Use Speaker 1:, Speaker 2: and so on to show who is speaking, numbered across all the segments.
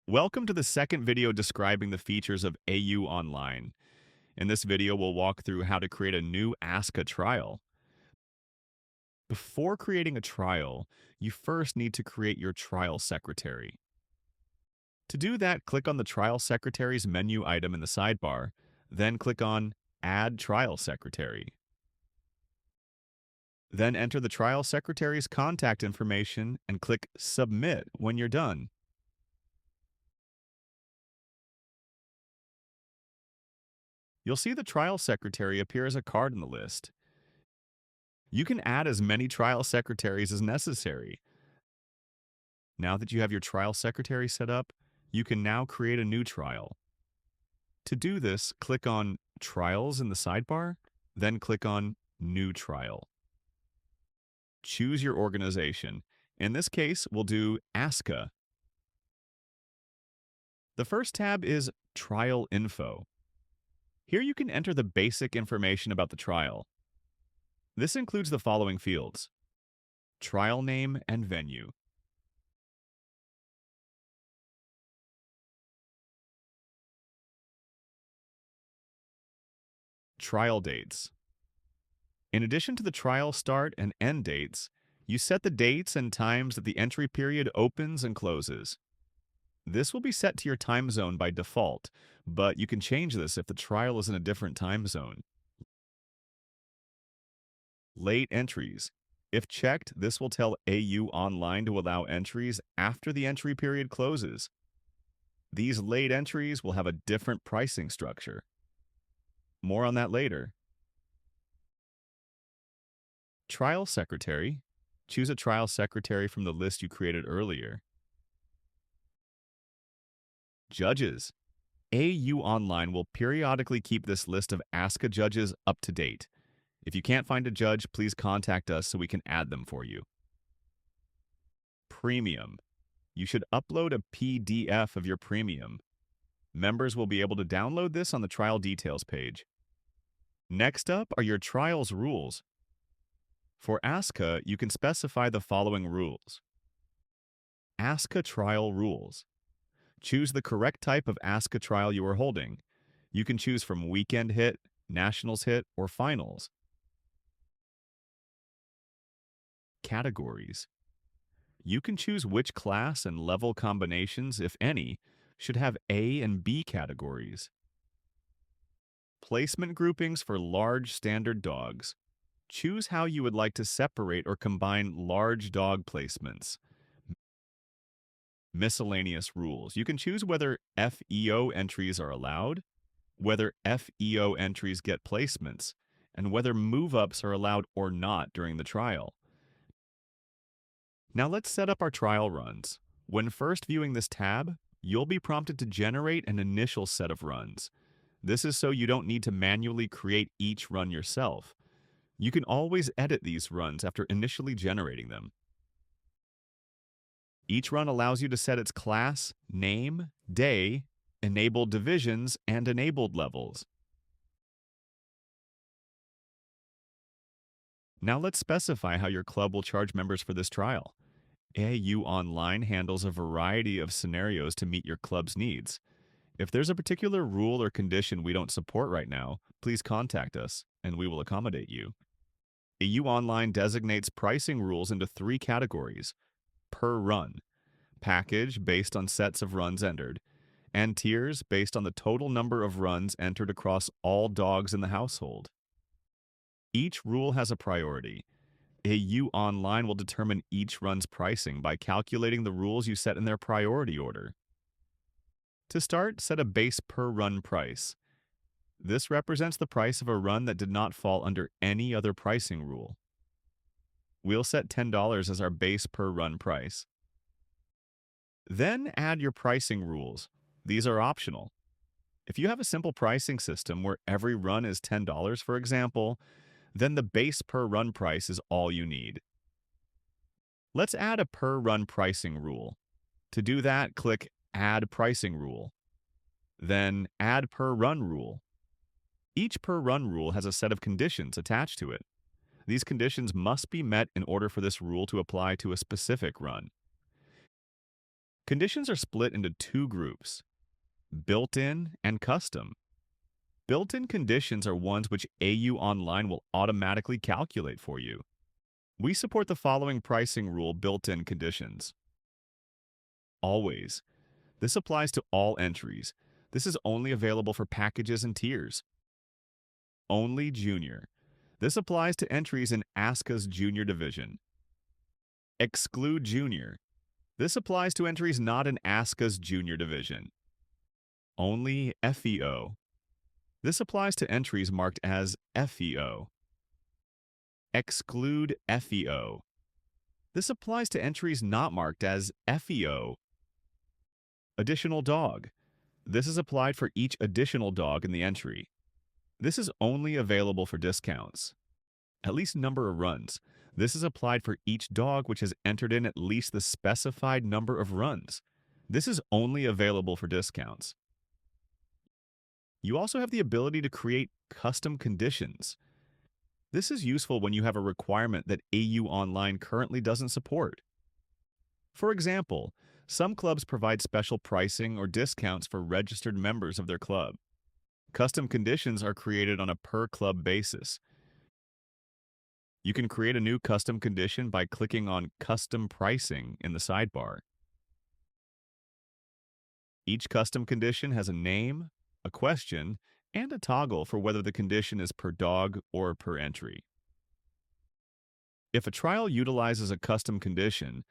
Speaker 1: Welcome to the second video describing the features of AU Online. In this video, we'll walk through how to create a new ASCA trial. Before creating a trial, you first need to create your trial secretary. To do that, click on the Trial Secretary's menu item in the sidebar, then click on Add Trial Secretary. Then enter the Trial Secretary's contact information and click Submit when you're done. You'll see the trial secretary appear as a card in the list. You can add as many trial secretaries as necessary. Now that you have your trial secretary set up, you can now create a new trial. To do this, click on Trials in the sidebar, then click on New Trial. Choose your organization. In this case, we'll do ASCA. The first tab is Trial Info. Here you can enter the basic information about the trial. This includes the following fields: trial name and venue, trial dates. In addition to the trial start and end dates, you set the dates and times that the entry period opens and closes. This will be set to your time zone by default, but you can change this if the trial is in a different time zone. Late entries. If checked, this will tell AU Online to allow entries after the entry period closes. These late entries will have a different pricing structure. More on that later. Trial Secretary. Choose a trial secretary from the list you created earlier. Judges. AU Online will periodically keep this list of ASCA judges up to date. If you can't find a judge, please contact us so we can add them for you. Premium. You should upload a PDF of your premium. Members will be able to download this on the trial details page. Next up are your trial's rules. For ASCA, you can specify the following rules. ASCA trial rules. Choose the correct type of ASCA trial you are holding. You can choose from weekend hit, nationals hit, or finals. Categories. You can choose which class and level combinations, if any, should have A and B categories. Placement groupings for large standard dogs. Choose how you would like to separate or combine large dog placements. Miscellaneous rules. You can choose whether FEO entries are allowed, whether FEO entries get placements, and whether move-ups are allowed or not during the trial. Now let's set up our trial runs. When first viewing this tab, you'll be prompted to generate an initial set of runs. This is so you don't need to manually create each run yourself. You can always edit these runs after initially generating them. Each run allows you to set its class, name, day, enabled divisions, and enabled levels. Now let's specify how your club will charge members for this trial. AU Online handles a variety of scenarios to meet your club's needs. If there's a particular rule or condition we don't support right now, please contact us, and we will accommodate you. AU Online designates pricing rules into 3 categories: per run, package based on sets of runs entered, and tiers based on the total number of runs entered across all dogs in the household. Each rule has a priority. AU Online will determine each run's pricing by calculating the rules you set in their priority order. To start, set a base per run price. This represents the price of a run that did not fall under any other pricing rule. We'll set $10 as our base per run price. Then add your pricing rules. These are optional. If you have a simple pricing system where every run is $10, for example, then the base per run price is all you need. Let's add a per run pricing rule. To do that, click Add Pricing Rule. Then Add Per Run Rule. Each per run rule has a set of conditions attached to it. These conditions must be met in order for this rule to apply to a specific run. Conditions are split into two groups: built-in and custom. Built-in conditions are ones which AU Online will automatically calculate for you. We support the following pricing rule: built-in conditions. Always. This applies to all entries. This is only available for packages and tiers. Only Junior. This applies to entries in ASCA's Junior division. Exclude Junior. This applies to entries not in ASCA's Junior division. Only FEO. This applies to entries marked as FEO. Exclude FEO. This applies to entries not marked as FEO. Additional dog. This is applied for each additional dog in the entry. This is only available for discounts. At least number of runs. This is applied for each dog which has entered in at least the specified number of runs. This is only available for discounts. You also have the ability to create custom conditions. This is useful when you have a requirement that AU Online currently doesn't support. For example, some clubs provide special pricing or discounts for registered members of their club. Custom conditions are created on a per-club basis. You can create a new custom condition by clicking on Custom Pricing in the sidebar. Each custom condition has a name, a question, and a toggle for whether the condition is per dog or per entry. If a trial utilizes a custom condition,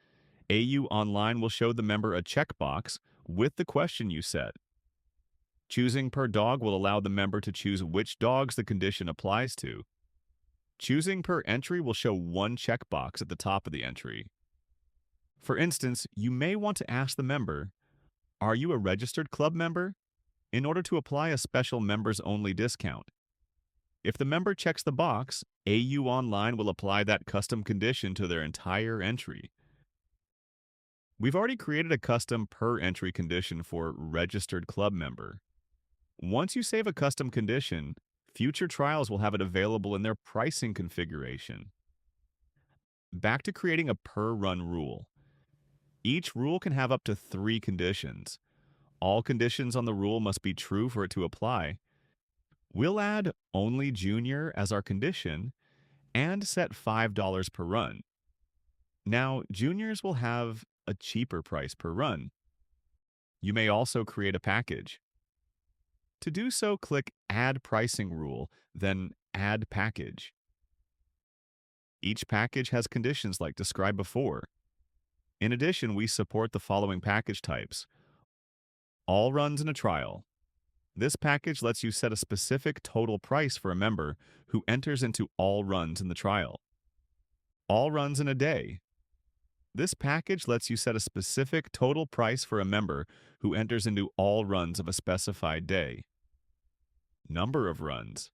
Speaker 1: AU Online will show the member a checkbox with the question you set. Choosing per dog will allow the member to choose which dogs the condition applies to. Choosing per entry will show one checkbox at the top of the entry. For instance, you may want to ask the member, "Are you a registered club member?" in order to apply a special members-only discount. If the member checks the box, AU Online will apply that custom condition to their entire entry. We've already created a custom per-entry condition for registered club member. Once you save a custom condition, future trials will have it available in their pricing configuration. Back to creating a per-run rule. Each rule can have up to 3 conditions. All conditions on the rule must be true for it to apply. We'll add Only Junior as our condition and set $5 per run. Now, juniors will have a cheaper price per run. You may also create a package. To do so, click Add Pricing Rule, then Add Package. Each package has conditions like described before. In addition, we support the following package types: all runs in a trial. This package lets you set a specific total price for a member who enters into all runs in the trial. All runs in a day. This package lets you set a specific total price for a member who enters into all runs of a specified day. Number of runs.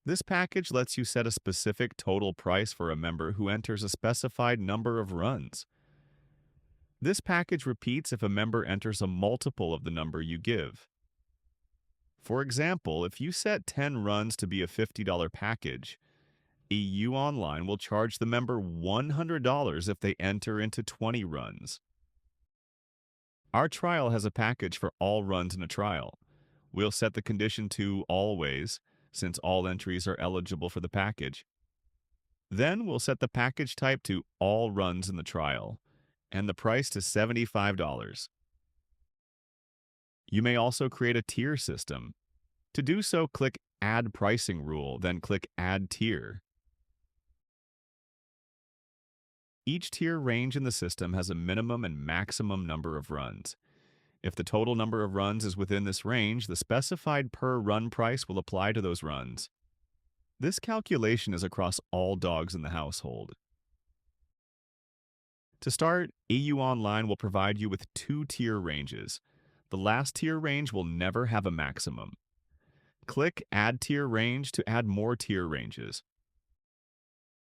Speaker 1: This package lets you set a specific total price for a member who enters a specified number of runs. This package repeats if a member enters a multiple of the number you give. For example, if you set 10 runs to be a $50 package, AU Online will charge the member $100 if they enter into 20 runs. Our trial has a package for all runs in a trial. We'll set the condition to Always, since all entries are eligible for the package. Then we'll set the package type to All Runs in the trial, and the price to $75. You may also create a tier system. To do so, click Add Pricing Rule, then click Add Tier. Each tier range in the system has a minimum and maximum number of runs. If the total number of runs is within this range, the specified per run price will apply to those runs. This calculation is across all dogs in the household. To start, AU Online will provide you with 2 tier ranges. The last tier range will never have a maximum. Click Add Tier Range to add more tier ranges.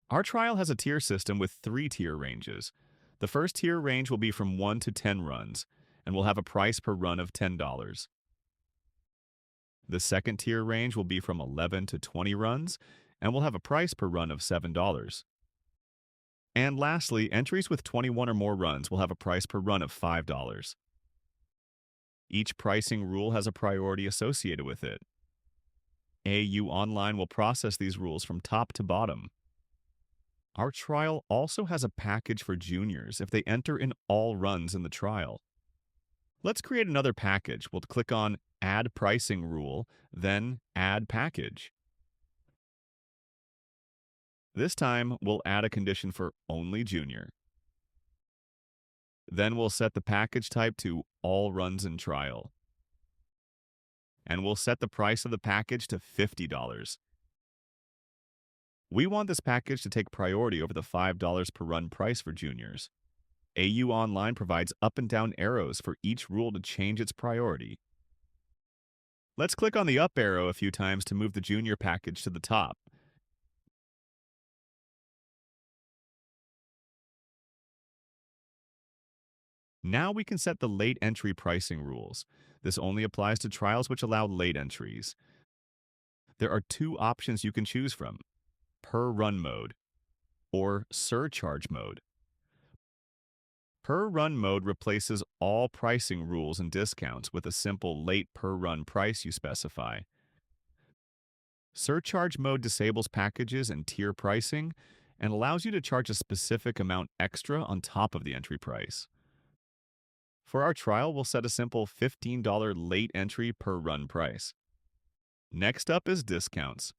Speaker 1: Our trial has a tier system with 3 tier ranges. The first tier range will be from 1 to 10 runs, and will have a price per run of $10. The second tier range will be from 11 to 20 runs, and will have a price per run of $7. And lastly, entries with 21 or more runs will have a price per run of $5. Each pricing rule has a priority associated with it. AU Online will process these rules from top to bottom. Our trial also has a package for juniors if they enter in all runs in the trial. Let's create another package. We'll click on Add Pricing Rule, then Add Package. This time, we'll add a condition for only junior. Then we'll set the package type to all runs in trial. And we'll set the price of the package to $50. We want this package to take priority over the $5 per run price for juniors. AU Online provides up and down arrows for each rule to change its priority. Let's click on the up arrow a few times to move the junior package to the top. Now we can set the late entry pricing rules. This only applies to trials which allow late entries. There are two options you can choose from: per run mode or surcharge mode. Per run mode replaces all pricing rules and discounts with a simple late per run price you specify. Surcharge mode disables packages and tier pricing and allows you to charge a specific amount extra on top of the entry price. For our trial, we'll set a simple $15 late entry per run price. Next up is discounts.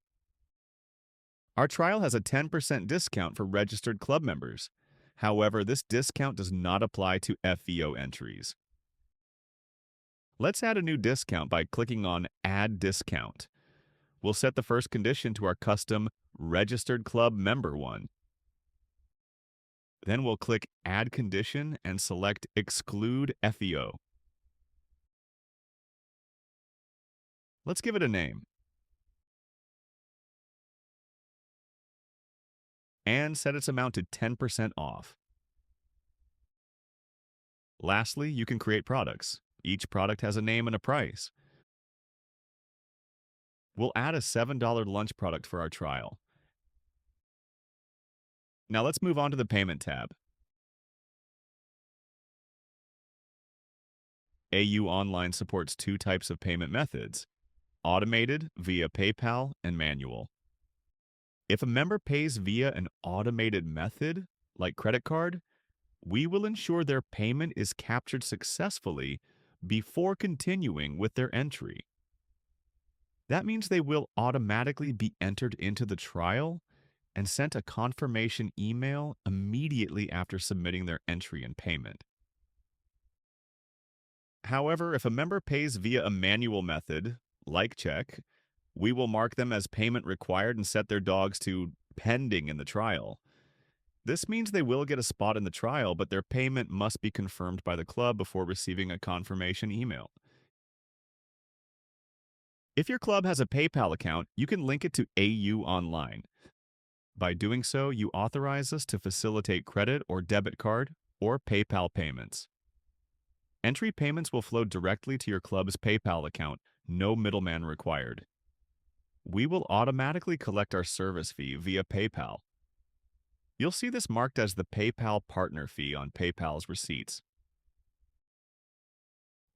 Speaker 1: Our trial has a 10% discount for registered club members. However, this discount does not apply to FVO entries. Let's add a new discount by clicking on Add Discount. We'll set the first condition to our custom Registered Club Member one. Then we'll click Add Condition and select Exclude FVO. Let's give it a name. And set its amount to 10% off. Lastly, you can create products. Each product has a name and a price. We'll add a $7 lunch product for our trial. Now let's move on to the Payment tab. AU Online supports two types of payment methods: automated via PayPal and manual. If a member pays via an automated method, like credit card, we will ensure their payment is captured successfully before continuing with their entry. That means they will automatically be entered into the trial and sent a confirmation email immediately after submitting their entry and payment. However, if a member pays via a manual method, like check, we will mark them as payment required and set their dogs to pending in the trial. This means they will get a spot in the trial, but their payment must be confirmed by the club before receiving a confirmation email. If your club has a PayPal account, you can link it to AU Online. By doing so, you authorize us to facilitate credit or debit card or PayPal payments. Entry payments will flow directly to your club's PayPal account, no middleman required. We will automatically collect our service fee via PayPal. You'll see this marked as the PayPal partner fee on PayPal's receipts.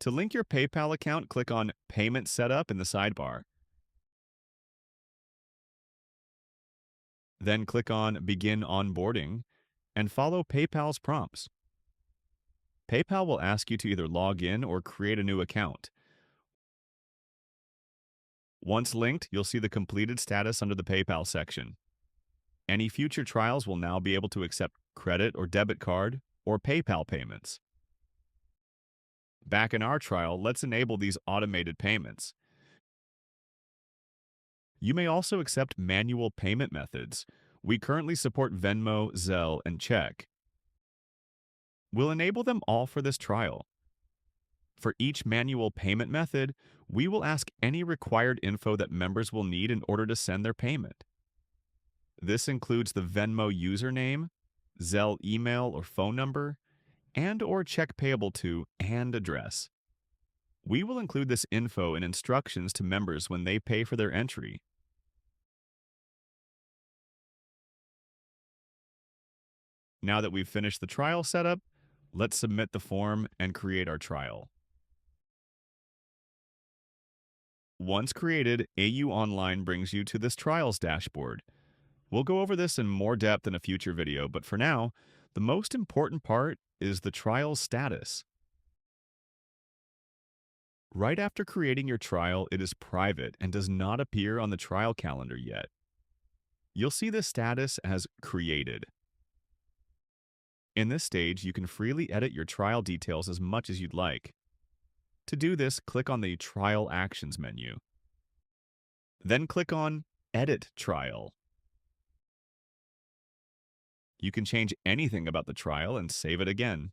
Speaker 1: To link your PayPal account, click on Payment Setup in the sidebar. Then click on Begin Onboarding and follow PayPal's prompts. PayPal will ask you to either log in or create a new account. Once linked, you'll see the completed status under the PayPal section. Any future trials will now be able to accept credit or debit card or PayPal payments. Back in our trial, let's enable these automated payments. You may also accept manual payment methods. We currently support Venmo, Zelle, and check. We'll enable them all for this trial. For each manual payment method, we will ask any required info that members will need in order to send their payment. This includes the Venmo username, Zelle email or phone number, and/or check payable to and address. We will include this info in instructions to members when they pay for their entry. Now that we've finished the trial setup, let's submit the form and create our trial. Once created, AU Online brings you to this trials dashboard. We'll go over this in more depth in a future video, but for now, the most important part is the trial status. Right after creating your trial, it is private and does not appear on the trial calendar yet. You'll see the status as created. In this stage, you can freely edit your trial details as much as you'd like. To do this, click on the Trial Actions menu. Then click on Edit Trial. You can change anything about the trial and save it again.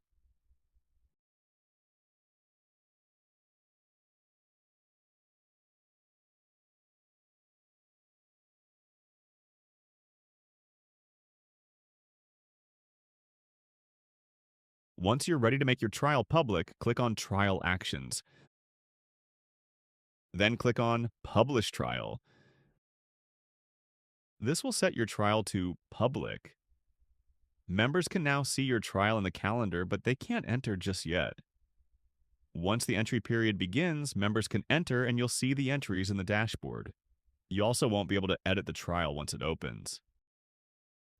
Speaker 1: Once you're ready to make your trial public, click on Trial Actions. Then click on Publish Trial. This will set your trial to public. Members can now see your trial in the calendar, but they can't enter just yet. Once the entry period begins, members can enter and you'll see the entries in the dashboard. You also won't be able to edit the trial once it opens.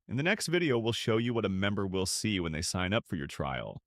Speaker 1: In the next video, we'll show you what a member will see when they sign up for your trial.